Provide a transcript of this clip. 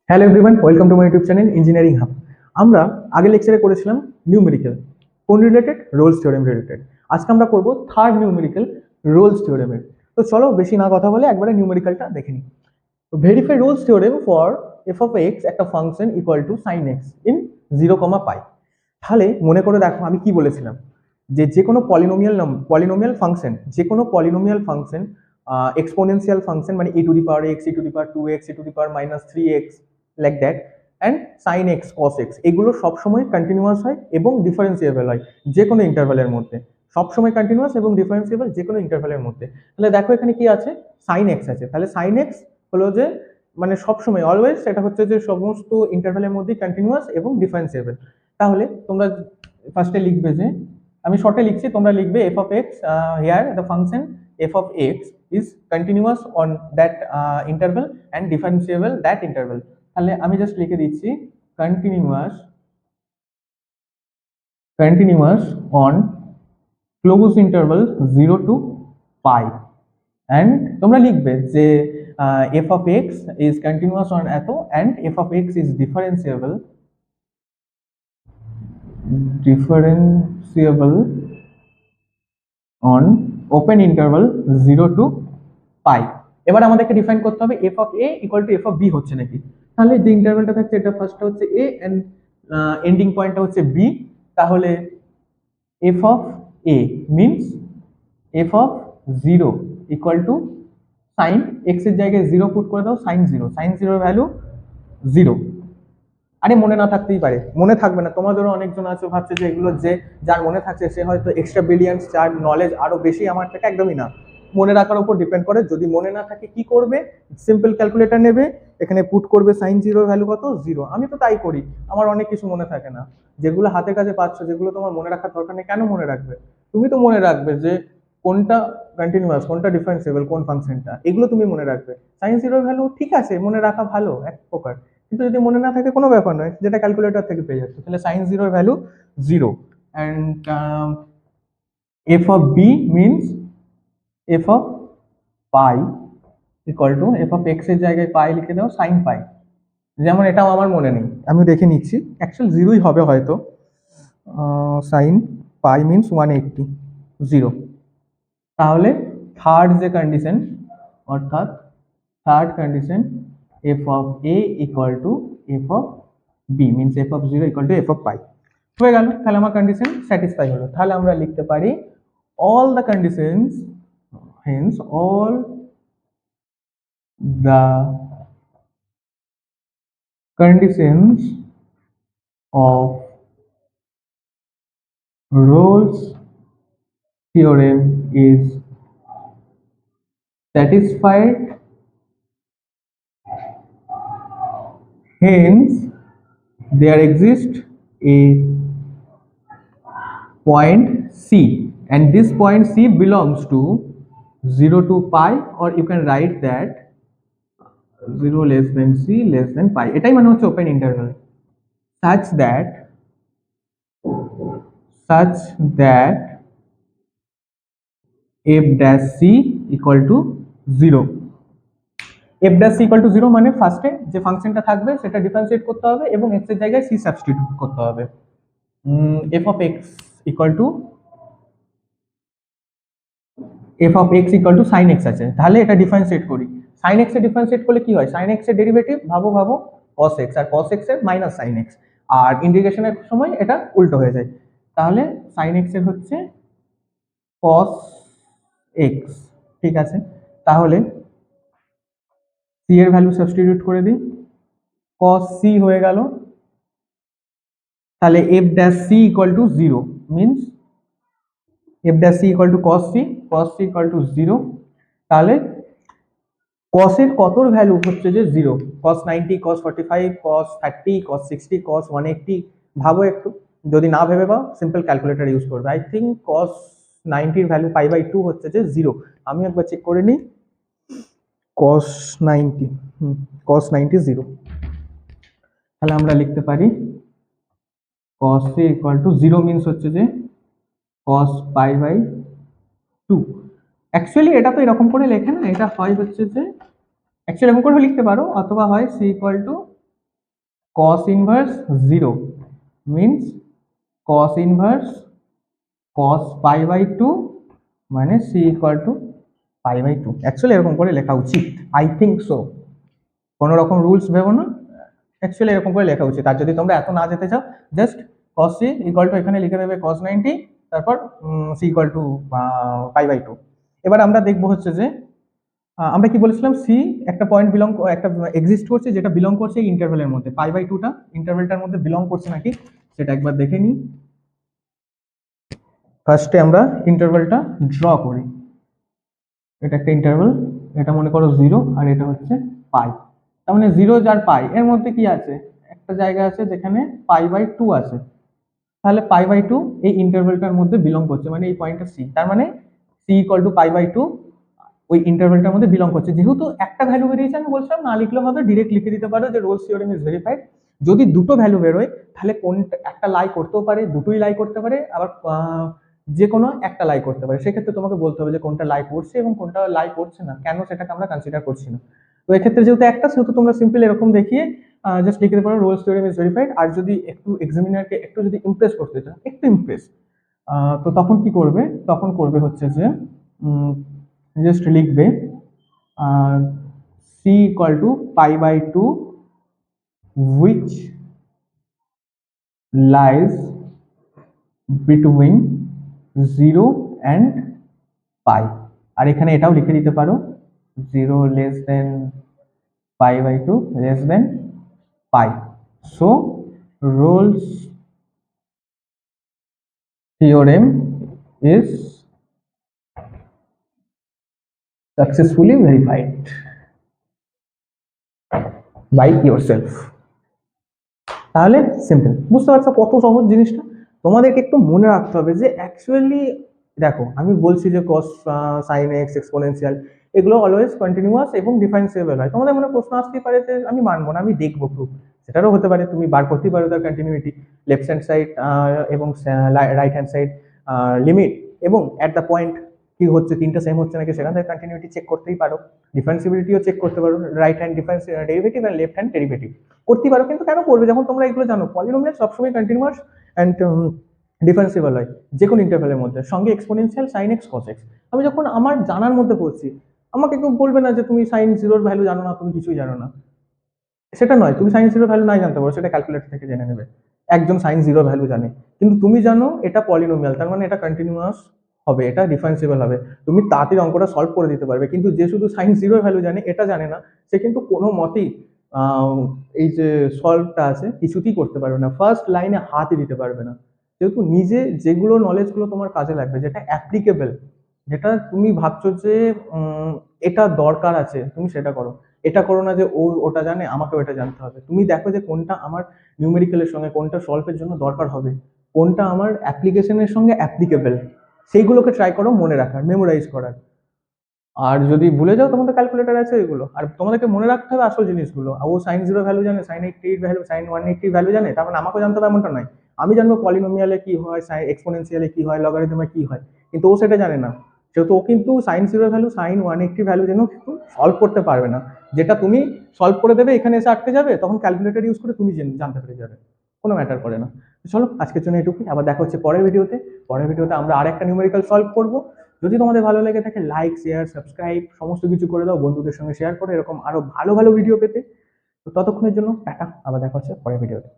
Hello everyone, welcome to my YouTube channel engineering hub. আমরা আগের লেকচারে করেছিলাম নিউমেরিক্যাল, কোন রিলেটেড? Rolle's theorem related. আজকে আমরা করব থার্ড নিউমেরিক্যাল, রোলস থিওরেমের। তো চলো বেশি না কথা বলে একবারে নিউমেরিক্যালটা দেখে নিই। Verify Rolle's theorem for F of X একটা function equal to sine X in 0, তাহলে মনে করে দেখো আমি কি বলেছিলাম, যে কোনো পলিনোমিয়াল ফাংশন, যে কোনো পলিনোমিয়াল ফাংশন, এক্সপোনেনশিয়াল ফাংশন মানে e to the power x, e to the power 2x, e to the power -3x, like that, and sine x cos x, এগুলো সবসময় কন্টিনিউয়াস হয় এবং ডিফারেন্সিয়েবল হয় যে কোনো ইন্টারভ্যালের মধ্যে। সবসময় কন্টিনিউয়াস এবং ডিফারেন্সিয়েবল যে কোনো ইন্টারভ্যালের মধ্যে। তাহলে দেখো এখানে কি আছে, সাইন এক্স আছে, তাহলে সাইন এক্স হলো যে মানে সবসময় অলওয়েজ সেটা হচ্ছে যে সমস্ত ইন্টারভ্যালের মধ্যে কন্টিনিউয়াস এবং ডিফারেন্সিয়েবল। তাহলে তোমরা ফার্স্টে লিখবে যে, আমি শর্টে লিখছি, তোমরা লিখবে F of X, here the function F of X is continuous on that interval and differentiable that interval. তাহলে আমি জাস্ট লিখে দিচ্ছি continuous on close interval 0 to π, and তোমরা লিখবে যে F of X is continuous on it and F of X is differentiable on open interval 0 to π। এবার আমাদেরকে define করতে হবে f of a equal to f of b হচ্ছে নাকি। তাহলে যে ইন্টারভ্যালটা থাকছে এটা ফার্স্টটা হচ্ছে এ এন্ড এন্ডিং পয়েন্টটা হচ্ছে বি। তাহলে f of a means f of 0 equal to sine x এর জায়গায় 0 পুট করে দাও, সাইন জিরোর ভ্যালু 0। আরে মনে না থাকতেই পারে, মনে থাকবে না, তোমাদেরও অনেকজন আছে ভাবছে যে এগুলো যে যার মনে থাকছে সে হয়তো এক্সট্রা ব্রিলিয়ান্স, যার নলেজ আরো বেশি আমার থেকে, একদমই না। মনে রাখার উপর ডিপেন্ড করে। যদি মনে না থাকে কি করবে, সিম্পল ক্যালকুলেটর নেবে, এখানে পুট করবে সাইন জিরোর ভ্যালু কত, 0। আমি তো তাই করি, আমার অনেক কিছু মনে থাকে না। যেগুলো হাতের কাছে পাচ্ছ, যেগুলো তোমার মনে রাখার দরকার নেই, কেন মনে রাখবে? তুমি তো মনে রাখবে যে কোনটা কন্টিনিউয়াস, কোনটা ডিফারেন্সিয়েবল, কোন ফাংশনটা, এগুলো তুমি মনে রাখবে। সাইন জিরোর ভ্যালু ঠিক আছে, মনে রাখা ভালো এক প্রকার, কিন্তু যদি মনে না থাকে কোনো ব্যাপার নয়, যেটা ক্যালকুলেটর থেকে পেয়ে যাচ্ছে। তাহলে সাইন জিরোর value 0 and F of b means f of pi equal to f of x এর জায়গায় পাই লিখে দাও সাইন পাই। যেমন এটাও আমার মনে নেই, আমি দেখে নিচ্ছি, অ্যাকচুয়াল 0ই হবে হয়তো। Sine pi means 180, 0। তাহলে থার্ড যে কন্ডিশন, অর্থাৎ third condition f of a equal to f of b means f of 0 equal to f of pi হয়ে গেল। তাহলে আমার কন্ডিশন স্যাটিসফাই হলো। তাহলে আমরা লিখতে পারি all the conditions, hence all the conditions of Rolle's theorem is satisfied, hence there exists a point C, and this point C belongs to 0 to pi, or you can write that 0 less than C less than pi, এটাই মানে হচ্ছে open interval, such that f dash c equal to 0। f dash c equal to 0 মানে ফার্স্টে যে ফাংশনটা থাকবে সেটা differentiate করতে হবে এবং x এর জায়গায় c সাবস্টিটিউট করতে হবে। f of x equal to sin x আছে, তাহলে এটা ডিফারেন্সিয়েট করি। sin x এ ডিফারেন্সিয়েট করলে কি হয়, sin x এর ডেরিভেটিভ ভাবো cos x, আর cos x এর মাইনাস sin x, আর ইন্টিগ্রেশনের সময় এটা উল্টো হয়ে যায়। তাহলে sin x এর হচ্ছে cos x, ঠিক আছে। তাহলে c এর ভ্যালু সাবস্টিটিউট করে দিই, cos c হয়ে গেল। তাহলে f dash c equal to 0 means f dash c equal to cos c equal to 0। তাহলে cos এর কতর ভ্যালু হচ্ছে যে 0, cos 90, cos 45, cos 30, cos 60, cos 180, ভাবো একটু। যদি না ভেবে পাও সিম্পল ক্যালকুলেটর ইউজ করবে। আই থিঙ্ক cos 90 এর ভ্যালু π/2 হচ্ছে যে 0। আমি একবার চেক করে নিই, cos 90 0। তাহলে আমরা লিখতে পারি cos c equal to 0 means হচ্ছে যে cos π/2। অ্যাকচুয়ালি এটা তো এরকম করে লেখে না, এটা হয় হচ্ছে যে অ্যাকচুয়ালি এরকম করে লিখতে পারো, অথবা হয় c equal to cos inverse 0 means cos inverse cos pi by 2 মানে c equal to pi by 2। Actually এরকম করে লেখা উচিত, আই থিঙ্ক সো। কোনো রকম রুলস ভেবো না, অ্যাকচুয়ালি এরকম করে লেখা উচিত। আর যদি তোমরা এত না যেতে চাও, just cos c equal to এখানে লিখে দেবে cos 90, তারপর c equal to pi by 2। এবার আমরা দেখবো হচ্ছে যে আমরা কি বলেছিলাম, সি একটা পয়েন্ট একটা এক্সিস্ট করছে যেটা বিলং করছে এই ইন্টারভ্যালের মধ্যে, পাই বাই 2টা ইন্টারভ্যালটার মধ্যে বিলং করছে নাকি সেটা একবার দেখে নিই। ফার্স্টে আমরা ইন্টারভ্যালটা ড্র করি। এটা একটা ইন্টারভ্যাল, এটা মনে করো 0 আর এটা হচ্ছে পাই। তার মানে 0 আর পাই এর মধ্যে কি আছে, একটা জায়গা আছে যেখানে পাই বাই 2 আছে। তাহলে পাই বাই 2 এই ইন্টারভ্যালটার মধ্যে বিলং করছে, মানে এই পয়েন্টটা সি। তার মানে C equal to pi by 2 ওই ইন্টারভ্যালটার মধ্যে বিলং করছে। যেহেতু একটা ভ্যালু বেরিয়েছে, আমি বলছিলাম না লিখলে হবে, ডিরেক্ট লিখে দিতে পারো যে রোলস থিওরেম ইজ ভেরিফাইড। যদি দুটো ভ্যালু বেরোয় তাহলে কোনটা একটা লাই করতেও পারে, দুটোই লাই করতে পারে, আবার যে কোনো একটা লাই করতে পারে। সেক্ষেত্রে তোমাকে বলতে হবে যে কোনটা লাই করছে এবং কোনটা লাই করছে না, কেন সেটাকে আমরা কনসিডার করছি না। তো এক্ষেত্রে যেহেতু একটা, সেহেতু তোমরা সিম্পল এরকম দেখিয়ে জাস্ট লিখে দিতে পারো রোলস থিওরেম ইজ ভেরিফাইড। আর যদি একটু এক্সামিনারকে একটু যদি ইমপ্রেস করতে চাও, একটু ইমপ্রেস, তো তখন কি করবে, তখন করবে হচ্ছে যে জাস্ট লিখবে c equal to pi by 2 which lies between 0 and pi। আর এখানে এটাও লিখে দিতে পারো 0 less than pi by 2 less than pi। so Rolle's theorem is successfully verified by yourself। তাহলে সিম্পল, বুঝতে পারছো কত সহজ জিনিসটা। তোমাদেরকে একটু মনে রাখতে হবে যে অ্যাকচুয়ালি দেখো, আমি বলছি যে cos sin x এক্সপোনেনশিয়াল এগুলো অলওয়েজ কন্টিনিউয়াস এবং ডিফারেন্সিয়েবল হয়। তোমাদের মনে প্রশ্ন আসতেই পারে যে আমি মানবো না, আমি দেখবো প্রুফ। সেটারও হতে পারে, তুমি বার করতেই পারো তার কন্টিনিউইটি, লেফট হ্যান্ড সাইড এবং রাইট হ্যান্ড সাইড লিমিট এবং অ্যাট দ্য পয়েন্ট কি হচ্ছে, তিনটা সেম হচ্ছে নাকি সেখান থেকে কন্টিনিউইটি চেক করতেই পারো, ডিফারেন্সিবিলিটিও চেক করতে পারো, রাইট হ্যান্ড ডিফারেন্স ডেরিভেটিভ আর লেফট হ্যান্ড ডেরিভেটিভ করতেই পারো। কিন্তু কেন করবে যখন তোমরা এগুলো জানো, পলিনোমিয়াল সবসময় কন্টিনিউয়াস অ্যান্ড ডিফারেন্সিবল হয় যে কোনো ইন্টারভ্যালের মধ্যে, সঙ্গে exponential sign x cos x. আমি যখন আমার জানার মধ্যে পড়ছি, আমাকে কেউ বলবে না যে তুমি সাইন জিরোর ভ্যালু জানো না, তুমি কিছুই জানো না। সেটা নয়, তুমি সাইন জিরোর ভ্যালু নাই জানতে পারো, সেটা ক্যালকুলেটর থেকে জেনে নেবে। একজন সাইন জিরো ভ্যালু জানে, কিন্তু তুমি জানো এটা পলিনোমিয়াল, তার মানে এটা কন্টিনিউয়াস হবে, এটা ডিফারেন্সিবল হবে, তুমি তাড়াতাড়ি অঙ্কটা সলভ করে দিতে পারবে। কিন্তু যে শুধু সাইন জিরোর ভ্যালু জানে, এটা জানে না, সে কিন্তু কোনো মতেই এই যে সলভটা আছে কিছুতেই করতে পারবে না, ফার্স্ট লাইনে হাতই দিতে পারবে না। যেহেতু নিজে যেগুলো নলেজগুলো তোমার কাজে লাগবে, যেটা অ্যাপ্লিকেবল, যেটা তুমি ভাবছো যে এটা দরকার আছে, তুমি সেটা করো। এটা করো না যে ও ওটা জানে আমাকেও এটা জানতে হবে। তুমি দেখো যে কোনটা আমার নিউমেরিক্যালের সঙ্গে, কোনটা সলভের জন্য দরকার হবে, কোনটা আমার অ্যাপ্লিকেশনের সঙ্গে অ্যাপ্লিকেবল, সেইগুলোকে ট্রাই করো মনে রাখার, মেমোরাইজ করার। আর যদি ভুলে যাও, তোমাদের ক্যালকুলেটর আছে এগুলো। আর তোমাদেরকে মনে রাখতে হবে আসল জিনিসগুলো। ও সাইন জিরো ভ্যালু জানে, সাইন 80 ভ্যালু, সাইন 180 ভ্যালু জানে, তার মানে আমাকেও জানতে হবে এমনটা নয়। আমি জানবো পলিনোমিয়ালে কি হয়, এক্সপোনেনশিয়ালে কি হয়, লগারিদমে কি হয়, কিন্তু ও সেটা জানে না। সেহেতু ও কিন্তু sine zero value, sine 180 value জেনেও কিন্তু সলভ করতে পারবে না। যেটা তুমি সলভ করে দেবে, এখানে এসে আটকে যাবে, তখন ক্যালকুলেটর ইউজ করে তুমি জানতে পেরে যাবে, কোনো ম্যাটার করে না। চলো আজকের জন্য এটুকুই, আবার দেখা হচ্ছে পরের ভিডিওতে। পরের ভিডিওতে আমরা আরেকটা নিউমেরিক্যাল সলভ করবো। যদি তোমাদের ভালো লেগে থাকে, লাইক শেয়ার সাবস্ক্রাইব সমস্ত কিছু করে দাও, বন্ধুদের সঙ্গে শেয়ার করো এরকম আরো ভালো ভালো ভিডিও পেতে। তো ততক্ষণের জন্য টাটা, আবার দেখা হচ্ছে পরের ভিডিওতে।